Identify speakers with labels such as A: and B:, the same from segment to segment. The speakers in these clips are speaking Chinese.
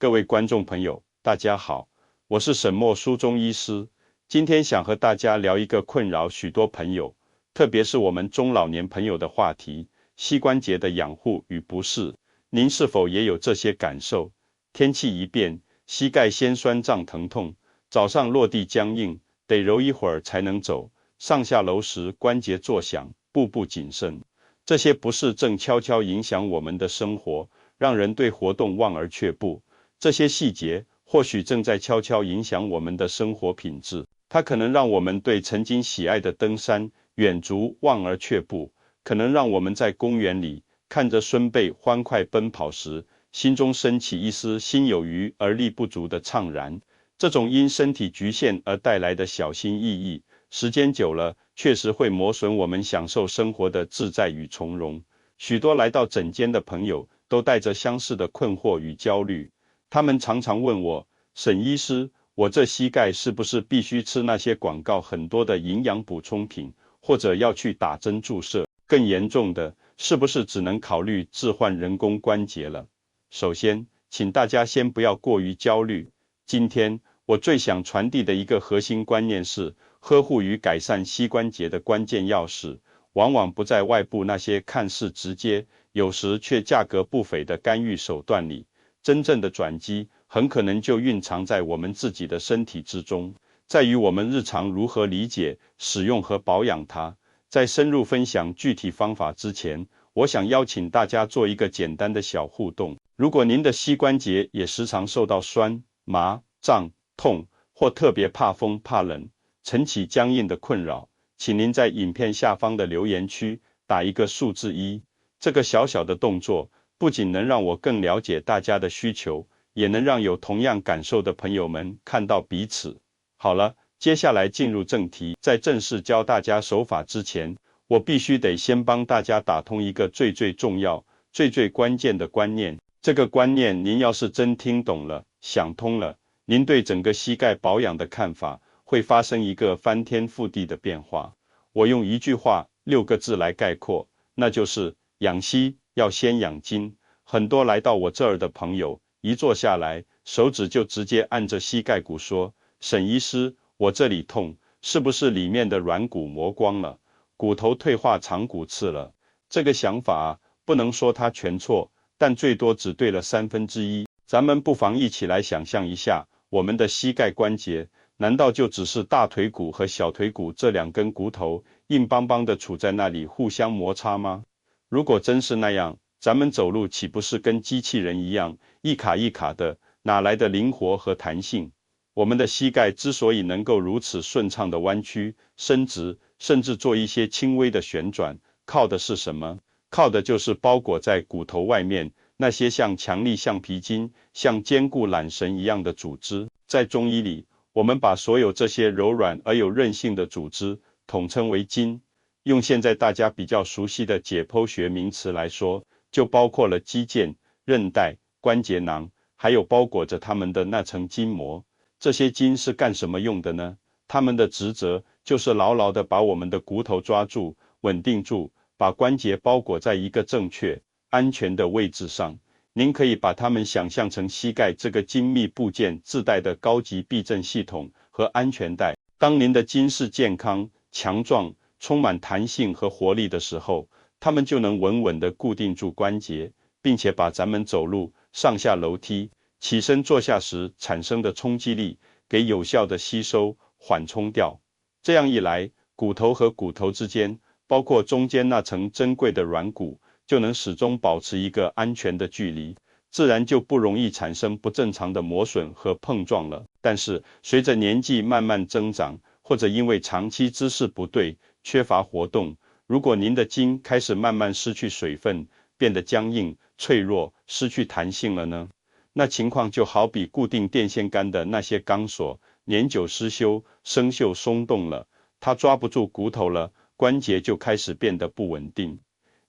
A: 各位观众朋友，大家好，我是沈默书中医师。今天想和大家聊一个困扰许多朋友，特别是我们中老年朋友的话题——膝关节的养护与不适。您是否也有这些感受？天气一变，膝盖先酸胀疼痛，早上落地僵硬，得揉一会儿才能走，上下楼时关节作响，步步谨慎。这些不适正悄悄影响我们的生活，让人对活动望而却步。这些细节或许正在悄悄影响我们的生活品质，它可能让我们对曾经喜爱的登山、远足望而却步，可能让我们在公园里看着孙辈欢快奔跑时，心中升起一丝心有余而力不足的怅然。这种因身体局限而带来的小心翼翼，时间久了，确实会磨损我们享受生活的自在与从容。许多来到诊间的朋友都带着相似的困惑与焦虑。他们常常问我，沈医师，我这膝盖是不是必须吃那些广告很多的营养补充品，或者要去打针注射？更严重的，是不是只能考虑置换人工关节了？首先，请大家先不要过于焦虑。今天，我最想传递的一个核心观念是，呵护与改善膝关节的关键钥匙，往往不在外部那些看似直接，有时却价格不菲的干预手段里。真正的转机很可能就蕴藏在我们自己的身体之中，在于我们日常如何理解、使用和保养它。在深入分享具体方法之前，我想邀请大家做一个简单的小互动。如果您的膝关节也时常受到酸、麻、胀、痛，或特别怕风怕冷、晨起僵硬的困扰，请您在影片下方的留言区打一个数字1。这个小小的动作不仅能让我更了解大家的需求，也能让有同样感受的朋友们看到彼此。好了，接下来进入正题。在正式教大家手法之前，我必须得先帮大家打通一个最重要、最关键的观念。这个观念您要是真听懂了、想通了，您对整个膝盖保养的看法会发生一个翻天覆地的变化。我用一句话、6个字来概括，那就是养膝要先养筋。很多来到我这儿的朋友，一坐下来，手指就直接按着膝盖骨说，沈医师，我这里痛，是不是里面的软骨磨光了，骨头退化长骨刺了？这个想法不能说它全错，但最多只对了1/3。咱们不妨一起来想象一下，我们的膝盖关节，难道就只是大腿骨和小腿骨这2根骨头硬邦邦的处在那里互相摩擦吗？如果真是那样，咱们走路岂不是跟机器人一样，一卡一卡的，哪来的灵活和弹性？我们的膝盖之所以能够如此顺畅的弯曲、伸直，甚至做一些轻微的旋转，靠的是什么？靠的就是包裹在骨头外面那些像强力橡皮筋、像坚固缆绳一样的组织。在中医里，我们把所有这些柔软而有韧性的组织统称为筋。用现在大家比较熟悉的解剖学名词来说，就包括了肌腱、韧带、关节囊，还有包裹着它们的那层筋膜。这些筋是干什么用的呢？它们的职责就是牢牢地把我们的骨头抓住、稳定住，把关节包裹在一个正确、安全的位置上。您可以把它们想象成膝盖这个精密部件自带的高级避震系统和安全带。当您的筋是健康、强壮、充满弹性和活力的时候，它们就能稳稳地固定住关节，并且把咱们走路、上下楼梯、起身坐下时产生的冲击力给有效地吸收、缓冲掉。这样一来，骨头和骨头之间，包括中间那层珍贵的软骨，就能始终保持一个安全的距离，自然就不容易产生不正常的磨损和碰撞了。但是，随着年纪慢慢增长，或者因为长期姿势不对、缺乏活动，如果您的筋开始慢慢失去水分，变得僵硬、脆弱、失去弹性了呢？那情况就好比固定电线杆的那些钢索，年久失修、生锈松动了，它抓不住骨头了，关节就开始变得不稳定。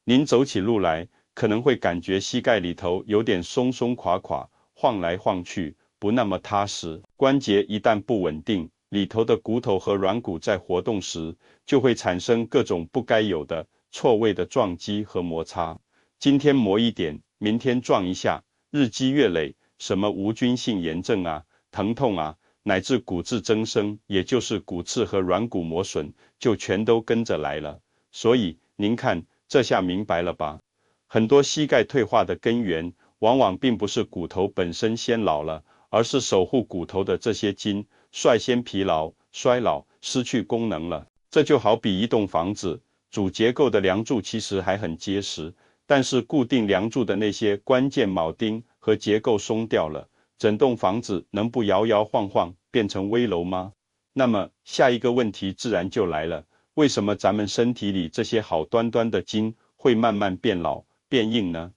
A: 您走起路来，可能会感觉膝盖里头有点松松垮垮，晃来晃去，不那么踏实。关节一旦不稳定，里头的骨头和软骨在活动时，就会产生各种不该有的、错位的撞击和摩擦。今天磨一点，明天撞一下，日积月累，什么无菌性炎症啊、疼痛啊，乃至骨质增生，也就是骨刺和软骨磨损，就全都跟着来了。所以您看，这下明白了吧？很多膝盖退化的根源，往往并不是骨头本身先老了，而是守护骨头的这些筋率先疲劳、衰老、失去功能了。这就好比一栋房子，主结构的梁柱其实还很结实，但是固定梁柱的那些关键铆钉和结构松掉了，整栋房子能不摇摇晃晃变成危楼吗？那么下一个问题自然就来了，为什么咱们身体里这些好端端的筋会慢慢变老、变硬呢？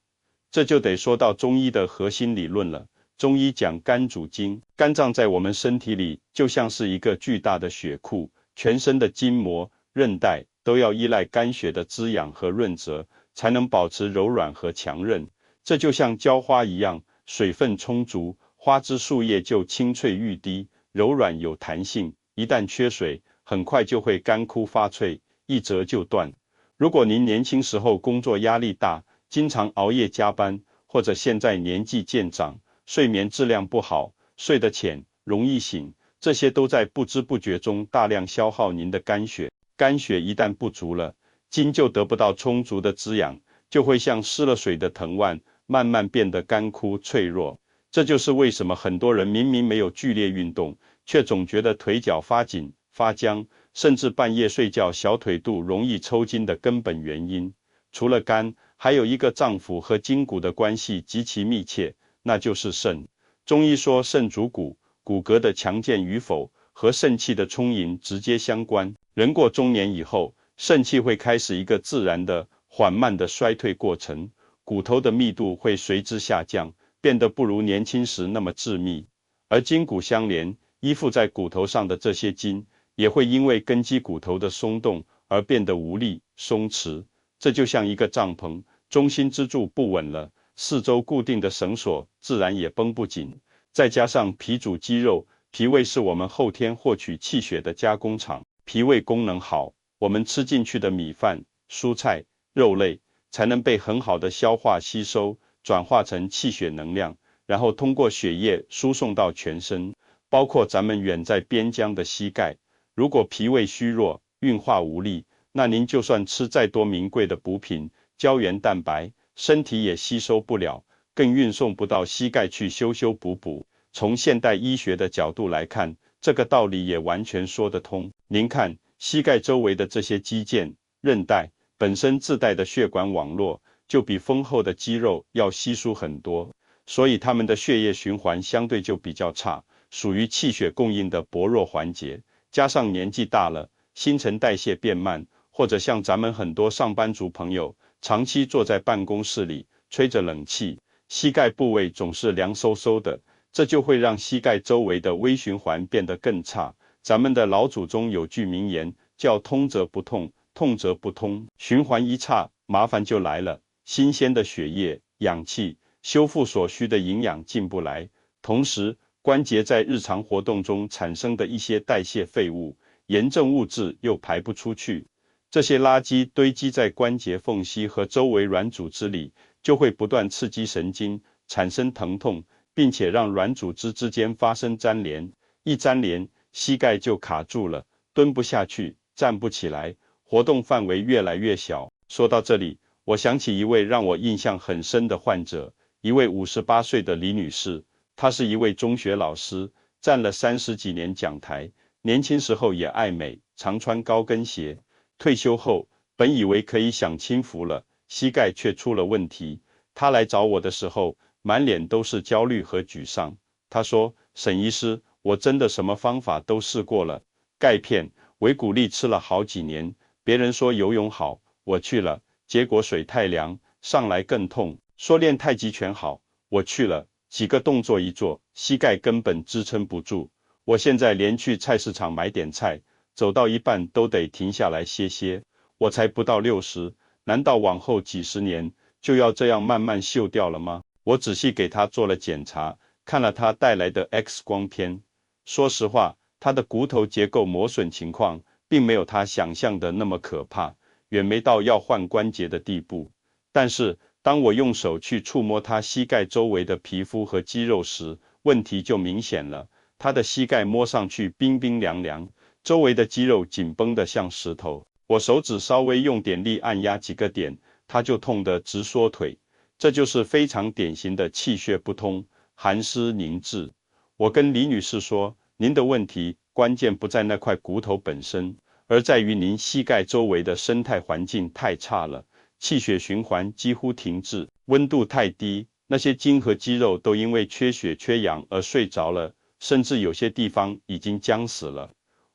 A: 这就得说到中医的核心理论了。中医讲肝主筋，肝脏在我们身体里就像是一个巨大的血库，全身的筋膜、韧带都要依赖肝血的滋养和润泽，才能保持柔软和强韧。这就像浇花一样，水分充足，花枝树叶就青翠欲滴，柔软有弹性。一旦缺水，很快就会干枯发脆，一折就断。如果您年轻时候工作压力大，经常熬夜加班，或者现在年纪渐长，睡眠质量不好，睡得浅，容易醒，这些都在不知不觉中大量消耗您的肝血。肝血一旦不足了，筋就得不到充足的滋养，就会像失了水的藤蔓，慢慢变得干枯脆弱。这就是为什么很多人明明没有剧烈运动，却总觉得腿脚发紧、发僵，甚至半夜睡觉小腿肚容易抽筋的根本原因。除了肝，还有一个脏腑和筋骨的关系极其密切，那就是肾。中医说肾主骨，骨骼的强健与否和肾气的充盈直接相关。人过中年以后，肾气会开始一个自然的、缓慢的衰退过程，骨头的密度会随之下降，变得不如年轻时那么致密。而筋骨相连，依附在骨头上的这些筋，也会因为根基骨头的松动而变得无力、松弛。这就像一个帐篷，中心支柱不稳了，四周固定的绳索自然也绷不紧。再加上脾主肌肉，脾胃是我们后天获取气血的加工厂，脾胃功能好，我们吃进去的米饭、蔬菜、肉类才能被很好的消化吸收，转化成气血能量，然后通过血液输送到全身，包括咱们远在边疆的膝盖。如果脾胃虚弱，运化无力，那您就算吃再多名贵的补品、胶原蛋白，身体也吸收不了，更运送不到膝盖去修修补补。从现代医学的角度来看，这个道理也完全说得通。您看，膝盖周围的这些肌腱、韧带，本身自带的血管网络，就比丰厚的肌肉要稀疏很多，所以它们的血液循环相对就比较差，属于气血供应的薄弱环节。加上年纪大了，新陈代谢变慢，或者像咱们很多上班族朋友，长期坐在办公室里，吹着冷气，膝盖部位总是凉飕飕的，这就会让膝盖周围的微循环变得更差。咱们的老祖宗有句名言，叫通则不痛，痛则不通。循环一差，麻烦就来了，新鲜的血液、氧气、修复所需的营养进不来，同时关节在日常活动中产生的一些代谢废物、炎症物质又排不出去，这些垃圾堆积在关节缝隙和周围软组织里，就会不断刺激神经，产生疼痛，并且让软组织之间发生粘连，一粘连，膝盖就卡住了，蹲不下去，站不起来，活动范围越来越小。说到这里，我想起一位让我印象很深的患者，一位58岁的李女士，她是一位中学老师，站了30几年讲台，年轻时候也爱美，常穿高跟鞋。退休后，本以为可以享清福了，膝盖却出了问题。她来找我的时候，满脸都是焦虑和沮丧。她说：“沈医师，我真的什么方法都试过了，钙片、维骨力吃了好几年，别人说游泳好，我去了，结果水太凉，上来更痛。说练太极拳好，我去了，几个动作一做，膝盖根本支撑不住。我现在连去菜市场买点菜，走到一半都得停下来歇歇。我才不到60，难道往后几十年就要这样慢慢锈掉了吗？”我仔细给他做了检查，看了他带来的 X 光片。说实话，他的骨头结构磨损情况并没有他想象的那么可怕，远没到要换关节的地步。但是当我用手去触摸他膝盖周围的皮肤和肌肉时，问题就明显了。他的膝盖摸上去冰冰凉凉，周围的肌肉紧绷得像石头。我手指稍微用点力按压几个点，他就痛得直缩腿。这就是非常典型的气血不通、寒湿凝滞。我跟李女士说，您的问题关键不在那块骨头本身，而在于您膝盖周围的生态环境太差了，气血循环几乎停滞，温度太低，那些筋和肌肉都因为缺血缺氧而睡着了，甚至有些地方已经僵死了。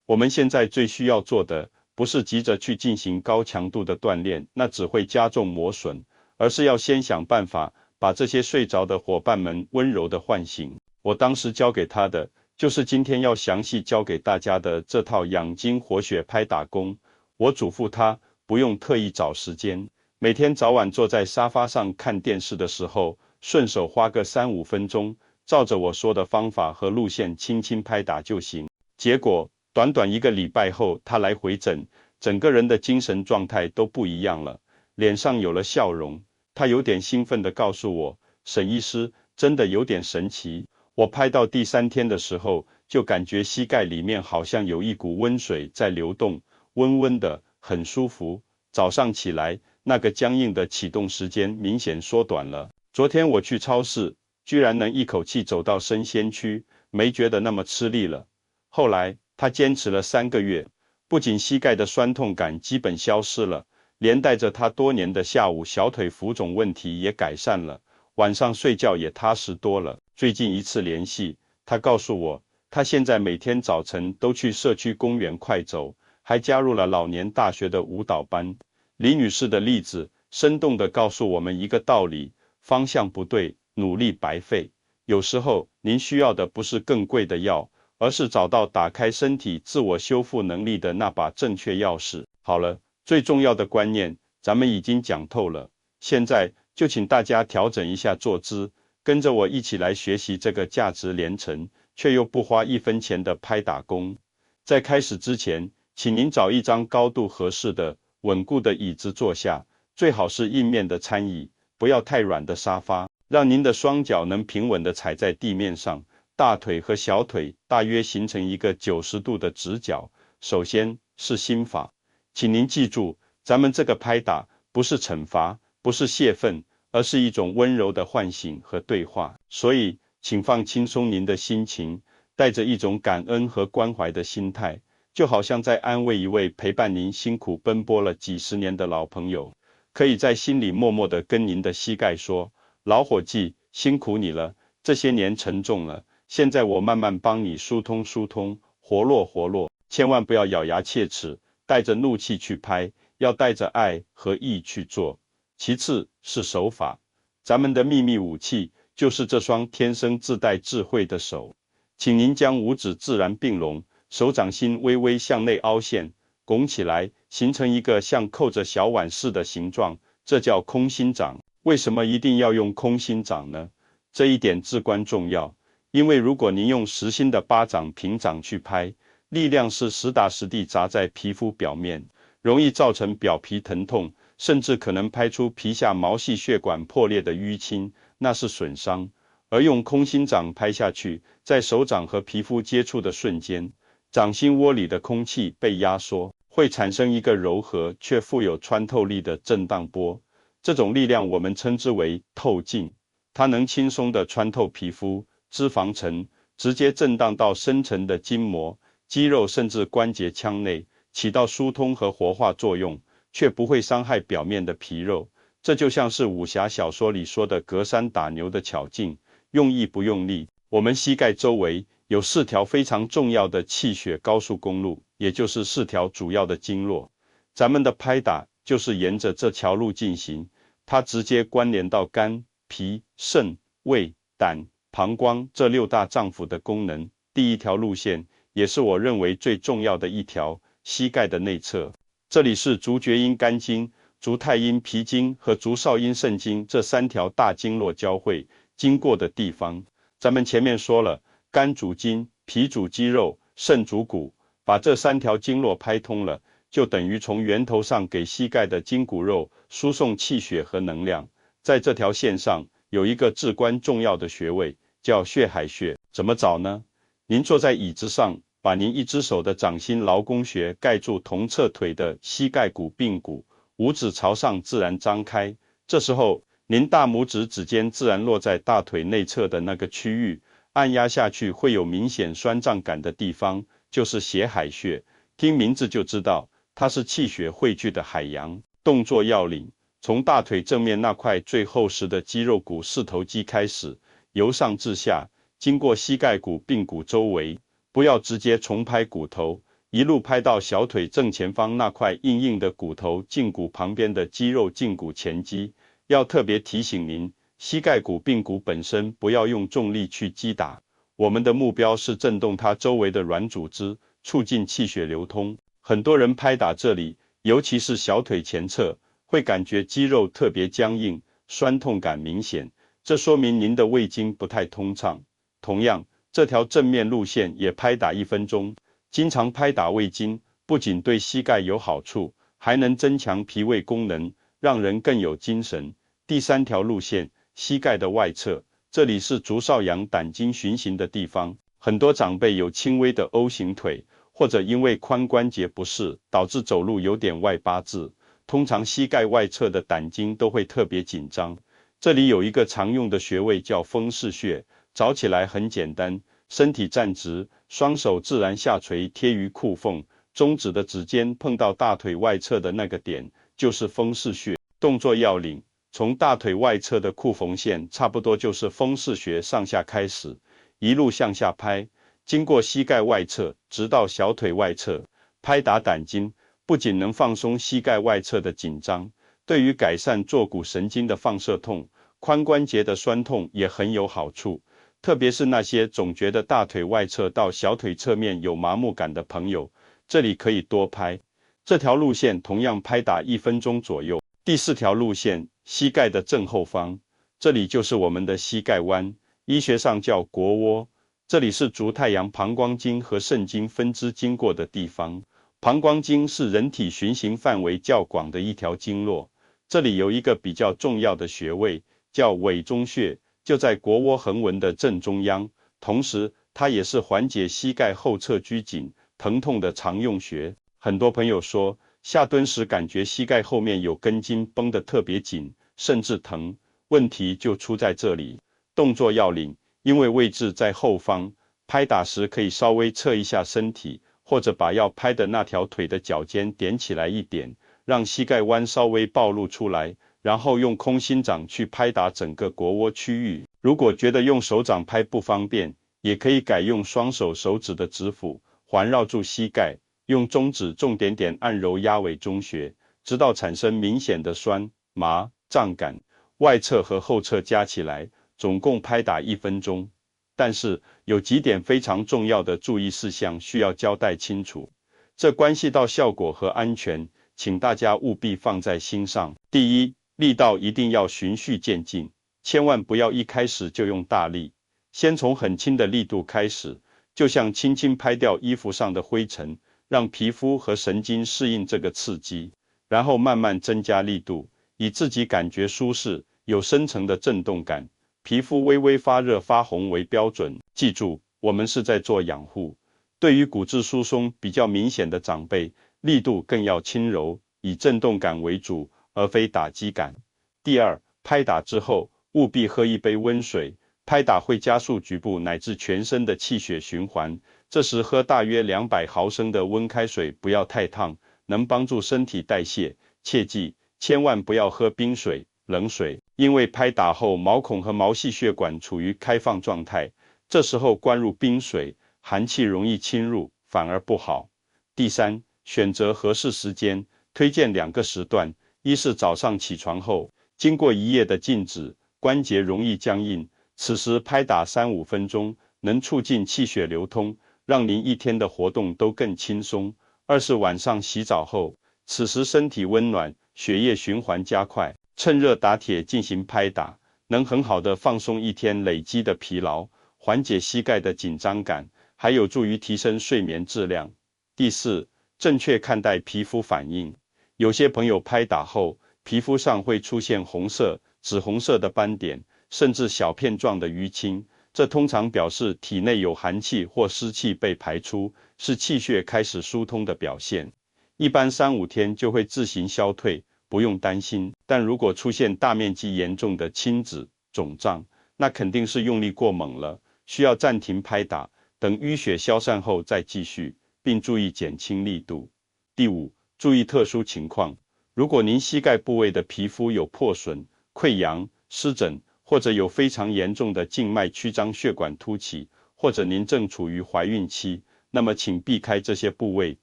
A: 我们现在最需要做的，不是急着去进行高强度的锻炼，那只会加重磨损，而是要先想办法把这些睡着的伙伴们温柔地唤醒。我当时教给他的，就是今天要详细教给大家的这套养筋活血拍打功。我嘱咐他不用特意找时间，每天早晚坐在沙发上看电视的时候，顺手花个3-5分钟，照着我说的方法和路线轻轻拍打就行。结果短短1个礼拜后，他来回诊，整个人的精神状态都不一样了，脸上有了笑容。他有点兴奋地告诉我，沈医师，真的有点神奇。我拍到第3天的时候，就感觉膝盖里面好像有一股温水在流动，温温的，很舒服。早上起来，那个僵硬的启动时间明显缩短了。昨天我去超市，居然能一口气走到生鲜区，没觉得那么吃力了。后来他坚持了3个月，不仅膝盖的酸痛感基本消失了，连带着他多年的下午小腿浮肿问题也改善了，晚上睡觉也踏实多了。最近一次联系，他告诉我，他现在每天早晨都去社区公园快走，还加入了老年大学的舞蹈班。李女士的例子生动地告诉我们一个道理，方向不对，努力白费。有时候您需要的不是更贵的药，而是找到打开身体自我修复能力的那把正确钥匙。好了，最重要的观念咱们已经讲透了，现在就请大家调整一下坐姿，跟着我一起来学习这个价值连城却又不花1分钱的拍打功。在开始之前，请您找一张高度合适的、稳固的椅子坐下，最好是硬面的餐椅，不要太软的沙发，让您的双脚能平稳地踩在地面上，大腿和小腿大约形成一个90度的直角。首先是心法，请您记住，咱们这个拍打不是惩罚，不是泄愤，而是一种温柔的唤醒和对话。所以，请放轻松您的心情，带着一种感恩和关怀的心态，就好像在安慰一位陪伴您辛苦奔波了几十年的老朋友。可以在心里默默地跟您的膝盖说，老伙计，辛苦你了，这些年沉重了，现在我慢慢帮你疏通疏通，活络活络。千万不要咬牙切齿，带着怒气去拍，要带着爱和意去做。其次是手法，咱们的秘密武器就是这双天生自带智慧的手。请您将5指自然并拢，手掌心微微向内凹陷，拱起来，形成一个像扣着小碗似的形状，这叫空心掌。为什么一定要用空心掌呢？这一点至关重要，因为如果您用实心的巴掌平掌去拍，力量是实打实地砸在皮肤表面，容易造成表皮疼痛，甚至可能拍出皮下毛细血管破裂的淤青，那是损伤。而用空心掌拍下去，在手掌和皮肤接触的瞬间，掌心窝里的空气被压缩，会产生一个柔和却富有穿透力的震荡波。这种力量我们称之为透镜，它能轻松地穿透皮肤、脂肪层，直接震荡到深层的筋膜、肌肉甚至关节腔内，起到疏通和活化作用，却不会伤害表面的皮肉。这就像是武侠小说里说的隔山打牛的巧劲，用意不用力。我们膝盖周围有4条非常重要的气血高速公路，也就是4条主要的经络。咱们的拍打就是沿着这条路进行，它直接关联到肝、脾、肾、胃、胆、膀胱这6大脏腑的功能。第1条路线也是我认为最重要的一条，膝盖的内侧，这里是足厥阴肝经、足太阴脾经和足少阴肾经这3条大经络交汇经过的地方。咱们前面说了，肝主筋，脾主肌肉，肾主骨，把这3条经络拍通了，就等于从源头上给膝盖的筋骨肉输送气血和能量。在这条线上有一个至关重要的穴位，叫血海穴。怎么找呢？您坐在椅子上，把您一只手的掌心劳宫穴盖住同侧腿的膝盖骨髌骨，五指朝上自然张开。这时候，您大拇指指尖自然落在大腿内侧的那个区域，按压下去会有明显酸胀感的地方，就是血海穴。听名字就知道，它是气血汇聚的海洋。动作要领：从大腿正面那块最厚实的肌肉骨四头肌开始，由上至下，经过膝盖骨髌骨周围，不要直接重拍骨头，一路拍到小腿正前方那块硬硬的骨头胫骨旁边的肌肉胫骨前肌。要特别提醒您，膝盖骨髌骨本身不要用重力去击打，我们的目标是震动它周围的软组织，促进气血流通。很多人拍打这里，尤其是小腿前侧，会感觉肌肉特别僵硬，酸痛感明显，这说明您的胃经不太通畅。同样，这条正面路线也拍打1分钟。经常拍打胃经，不仅对膝盖有好处，还能增强脾胃功能，让人更有精神。第3条路线，膝盖的外侧，这里是足少阳胆经循行的地方。很多长辈有轻微的 O 型腿，或者因为髋关节不适，导致走路有点外八字。通常膝盖外侧的胆经都会特别紧张。这里有一个常用的穴位叫风市穴，找起来很简单，身体站直，双手自然下垂贴于裤缝，中指的指尖碰到大腿外侧的那个点，就是风市穴。动作要领：从大腿外侧的裤缝线差不多就是风市穴上下开始，一路向下拍，经过膝盖外侧，直到小腿外侧，拍打胆经，不仅能放松膝盖外侧的紧张，对于改善坐骨神经的放射痛、髋关节的酸痛也很有好处。特别是那些总觉得大腿外侧到小腿侧面有麻木感的朋友，这里可以多拍。这条路线同样拍打1分钟左右。第4条路线，膝盖的正后方，这里就是我们的膝盖弯，医学上叫腘窝。这里是足太阳膀胱经和肾经分支经过的地方。膀胱经是人体循行范围较广的一条经络，这里有一个比较重要的穴位，叫委中穴，就在腘窝横纹的正中央，同时它也是缓解膝盖后侧拘紧、疼痛的常用穴。很多朋友说，下蹲时感觉膝盖后面有根筋绷得特别紧，甚至疼，问题就出在这里。动作要领：因为位置在后方，拍打时可以稍微侧一下身体，或者把要拍的那条腿的脚尖点起来一点，让膝盖弯稍微暴露出来，然后用空心掌去拍打整个腘窝区域。如果觉得用手掌拍不方便，也可以改用双手手指的指腹环绕住膝盖，用中指重点点按揉压尾中穴，直到产生明显的酸、麻、胀感。外侧和后侧加起来，总共拍打1分钟。但是有几点非常重要的注意事项需要交代清楚，这关系到效果和安全，请大家务必放在心上。第一，力道一定要循序渐进，千万不要一开始就用大力，先从很轻的力度开始，就像轻轻拍掉衣服上的灰尘，让皮肤和神经适应这个刺激，然后慢慢增加力度，以自己感觉舒适、有深层的震动感，皮肤微微发热发红为标准。记住，我们是在做养护。对于骨质疏松比较明显的长辈，力度更要轻柔，以震动感为主，而非打击感。第二，拍打之后，务必喝一杯温水，拍打会加速局部乃至全身的气血循环，这时喝大约200毫升的温开水，不要太烫，能帮助身体代谢。切记，千万不要喝冰水、冷水，因为拍打后毛孔和毛细血管处于开放状态，这时候灌入冰水，寒气容易侵入，反而不好。第三，选择合适时间，推荐2个时段，一是早上起床后，经过一夜的静止，关节容易僵硬，此时拍打3-5分钟，能促进气血流通，让您一天的活动都更轻松。二是晚上洗澡后，此时身体温暖，血液循环加快，趁热打铁进行拍打，能很好的放松一天累积的疲劳，缓解膝盖的紧张感，还有助于提升睡眠质量。第四，正确看待皮肤反应。有些朋友拍打后，皮肤上会出现红色、紫红色的斑点，甚至小片状的淤青，这通常表示体内有寒气或湿气被排出，是气血开始疏通的表现。一般3-5天就会自行消退，不用担心。但如果出现大面积严重的青紫、肿胀，那肯定是用力过猛了，需要暂停拍打，等淤血消散后再继续，并注意减轻力度。第5，注意特殊情况。如果您膝盖部位的皮肤有破损、溃疡、湿疹，或者有非常严重的静脉曲张血管凸起，或者您正处于怀孕期，那么请避开这些部位，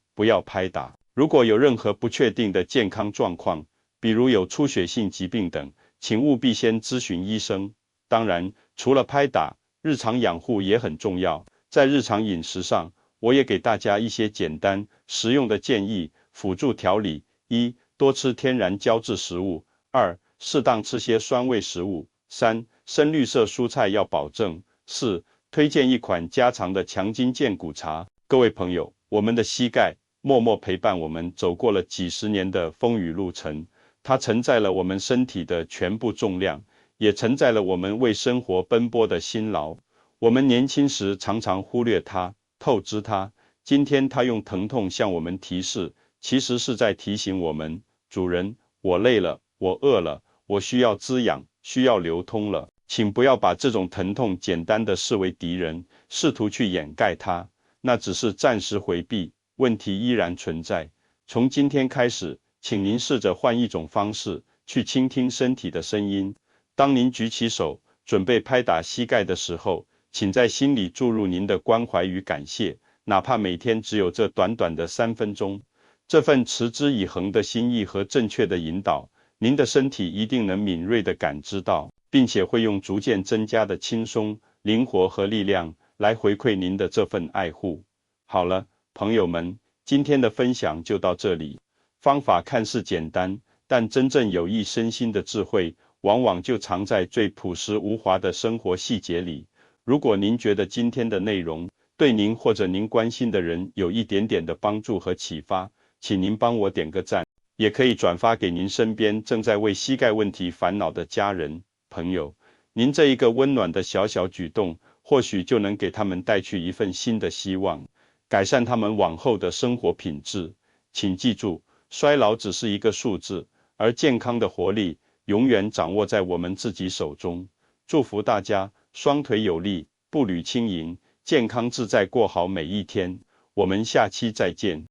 A: 不要拍打。如果有任何不确定的健康状况，比如有出血性疾病等，请务必先咨询医生。当然，除了拍打，日常养护也很重要。在日常饮食上，我也给大家一些简单实用的建议，辅助调理。1、多吃天然胶质食物。2、适当吃些酸味食物。3、深绿色蔬菜要保证。4、推荐一款家常的强筋健骨茶。各位朋友，我们的膝盖默默陪伴我们走过了几十年的风雨路程，它承载了我们身体的全部重量，也承载了我们为生活奔波的辛劳。我们年轻时常常忽略它，透支它。今天它用疼痛向我们提示，其实是在提醒我们，主人，我累了，我饿了，我需要滋养，需要流通了。请不要把这种疼痛简单的视为敌人，试图去掩盖它，那只是暂时回避，问题依然存在。从今天开始，请您试着换一种方式，去倾听身体的声音。当您举起手，准备拍打膝盖的时候，请在心里注入您的关怀与感谢，哪怕每天只有这短短的3分钟。这份持之以恒的心意和正确的引导，您的身体一定能敏锐地感知到，并且会用逐渐增加的轻松、灵活和力量来回馈您的这份爱护。好了，朋友们，今天的分享就到这里。方法看似简单，但真正有益身心的智慧，往往就藏在最朴实无华的生活细节里。如果您觉得今天的内容对您或者您关心的人有一点点的帮助和启发，请您帮我点个赞，也可以转发给您身边正在为膝盖问题烦恼的家人、朋友。您这一个温暖的小小举动，或许就能给他们带去一份新的希望，改善他们往后的生活品质。请记住，衰老只是一个数字，而健康的活力永远掌握在我们自己手中。祝福大家双腿有力，步履轻盈，健康自在过好每一天。我们下期再见。